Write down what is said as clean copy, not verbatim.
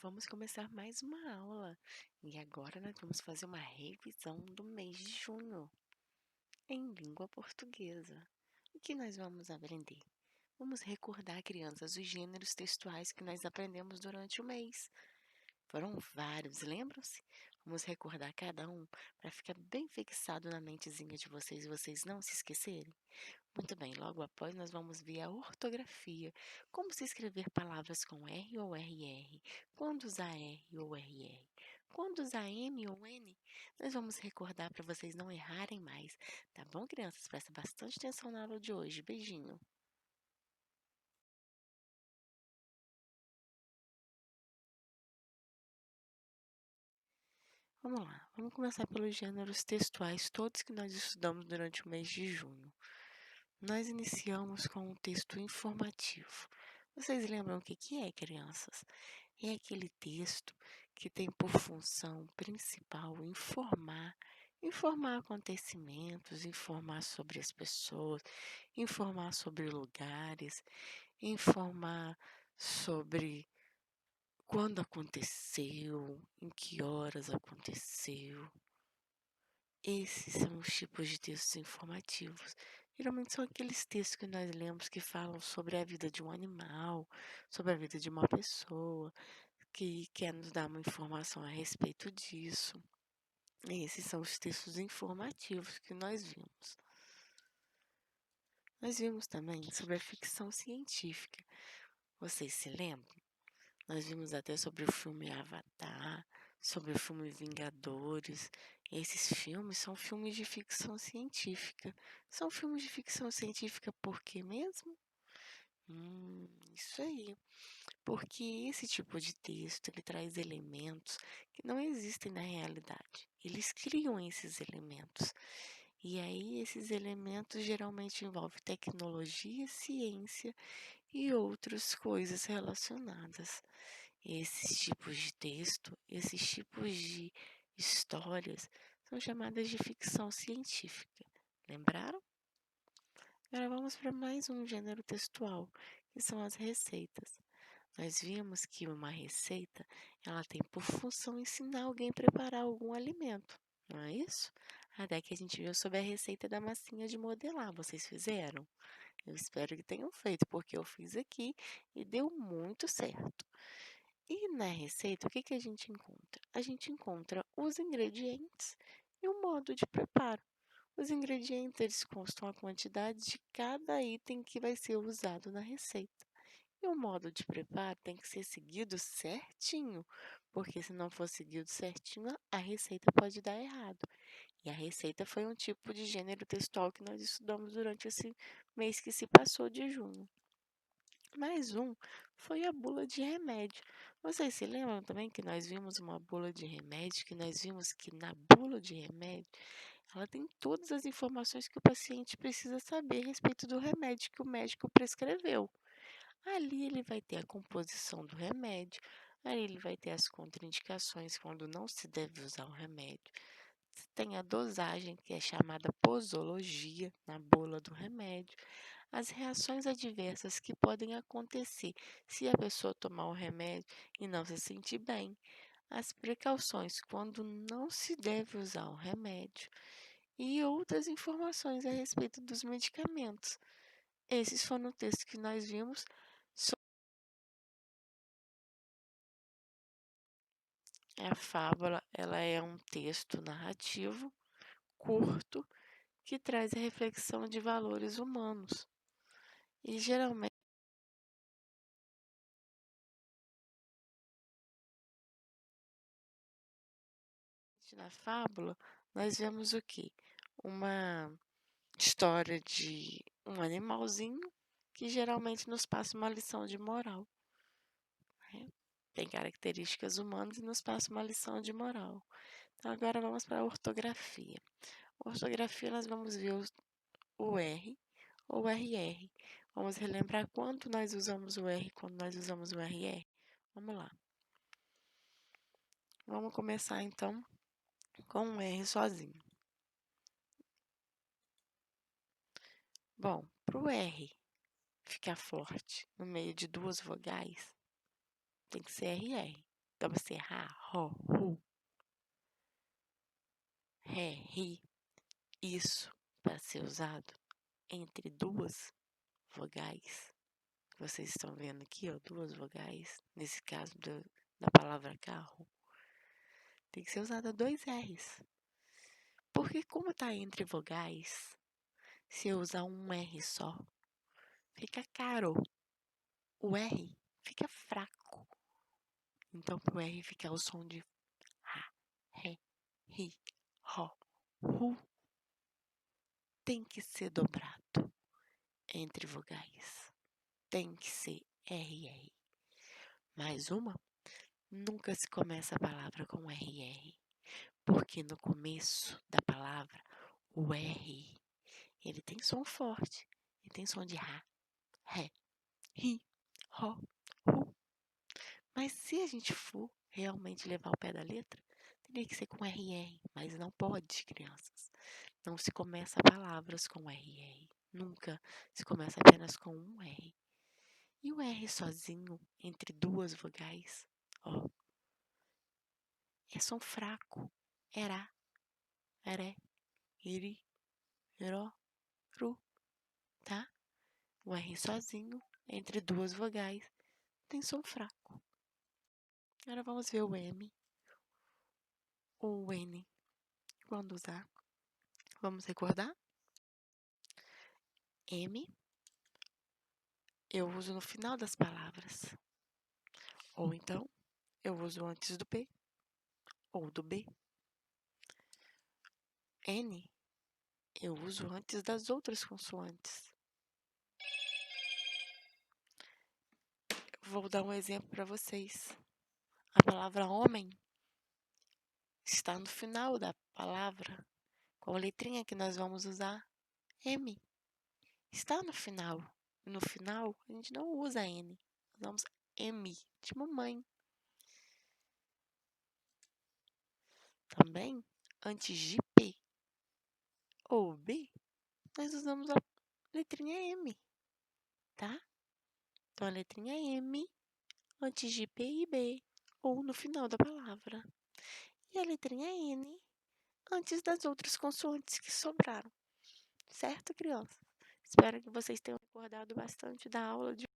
Vamos começar mais uma aula e agora nós vamos fazer uma revisão do mês de junho em língua portuguesa. O que nós vamos aprender? Vamos recordar, crianças, os gêneros textuais que nós aprendemos durante o mês. Foram vários, lembram-se? Vamos recordar cada um para ficar bem fixado na mentezinha de vocês e vocês não se esquecerem. Muito bem, logo após nós vamos ver a ortografia, como se escrever palavras com R ou RR, quando usar R ou RR, quando usar M ou N. Nós vamos recordar para vocês não errarem mais, tá bom, crianças? Presta bastante atenção na aula de hoje. Beijinho! Vamos lá, vamos começar pelos gêneros textuais, todos que nós estudamos durante o mês de junho. Nós iniciamos com um texto informativo. Vocês lembram o que é, crianças? É aquele texto que tem por função principal informar acontecimentos, informar sobre as pessoas, informar sobre lugares, informar sobre quando aconteceu, em que horas aconteceu. Esses são os tipos de textos informativos. Geralmente são aqueles textos que nós lemos que falam sobre a vida de um animal, sobre a vida de uma pessoa, que quer nos dar uma informação a respeito disso. Esses são os textos informativos que nós vimos. Nós vimos também sobre a ficção científica. Vocês se lembram? Nós vimos até sobre o filme Avatar, sobre o filme Vingadores. Esses filmes são filmes de ficção científica. São filmes de ficção científica por quê mesmo? Isso aí. Porque esse tipo de texto ele traz elementos que não existem na realidade. Eles criam esses elementos. E aí esses elementos geralmente envolvem tecnologia, ciência e outras coisas relacionadas. Esses tipos de texto, esses tipos de histórias são chamadas de ficção científica. Lembraram? Agora vamos para mais um gênero textual, que são as receitas. Nós vimos que uma receita, ela tem por função ensinar alguém a preparar algum alimento, não é isso? Até que a gente viu sobre a receita da massinha de modelar. Vocês fizeram? Eu espero que tenham feito, porque eu fiz aqui e deu muito certo. E na receita, o que que a gente encontra? A gente encontra os ingredientes e o modo de preparo. Os ingredientes, eles constam a quantidade de cada item que vai ser usado na receita. E o modo de preparo tem que ser seguido certinho, porque se não for seguido certinho, a receita pode dar errado. E a receita foi um tipo de gênero textual que nós estudamos durante esse mês que se passou de junho. Mais um foi a bula de remédio. Vocês se lembram também que nós vimos uma bula de remédio, que nós vimos que na bula de remédio ela tem todas as informações que o paciente precisa saber a respeito do remédio que o médico prescreveu. Ali ele vai ter a composição do remédio, ali ele vai ter as contraindicações quando não se deve usar o remédio. Tem a dosagem, que é chamada posologia, na bula do remédio. As reações adversas que podem acontecer se a pessoa tomar o remédio e não se sentir bem. As precauções quando não se deve usar o remédio. E outras informações a respeito dos medicamentos. Esses foram o texto que nós vimos. A fábula, ela é um texto narrativo curto que traz a reflexão de valores humanos. E geralmente na fábula nós vemos o quê? Uma história de um animalzinho que geralmente nos passa uma lição de moral, né? Tem características humanas e nos passa uma lição de moral. Então agora vamos para a ortografia. Ortografia nós vamos ver o R ou RR. Vamos relembrar quando nós usamos o R, quando nós usamos o RR. Vamos lá. Vamos começar então com um R sozinho. Bom, para o R ficar forte no meio de duas vogais, tem que ser RR. Então, você ra, ro, ru, ré, ri. Isso para ser usado entre duas vogais. Vocês estão vendo aqui, ó, duas vogais. Nesse caso da palavra carro. Tem que ser usada dois R's. Porque como tá entre vogais, se eu usar um R só, fica caro. O R fica fraco. Então, pro R ficar o som de ra, ré, ri, ro, ru, tem que ser dobrado entre vogais. Tem que ser RR. Mais uma, nunca se começa a palavra com RR. Porque no começo da palavra, o R, ele tem som forte. Ele tem som de ra, ré, ri, ro, ru. Mas se a gente for realmente levar o pé da letra, teria que ser com RR. Mas não pode, crianças. Não se começa palavras com RR. Nunca se começa apenas com um R. E o R sozinho, entre duas vogais, ó, é som fraco. Erá, eré, iri, iró, ru, tá? O R sozinho, entre duas vogais, tem som fraco. Agora vamos ver o M, ou o N, quando usar. Vamos recordar? M, eu uso no final das palavras. Ou então, eu uso antes do P, ou do B. N, eu uso antes das outras consoantes. Vou dar um exemplo para vocês. A palavra homem está no final da palavra. Qual a letrinha que nós vamos usar? M. Está no final. No final, a gente não usa N. Usamos M, de mamãe. Também, antes de P ou B, nós usamos a letrinha M, tá? Então, a letrinha M antes de P e B, ou no final da palavra. E a letrinha N antes das outras consoantes que sobraram. Certo, crianças? Espero que vocês tenham recordado bastante da aula de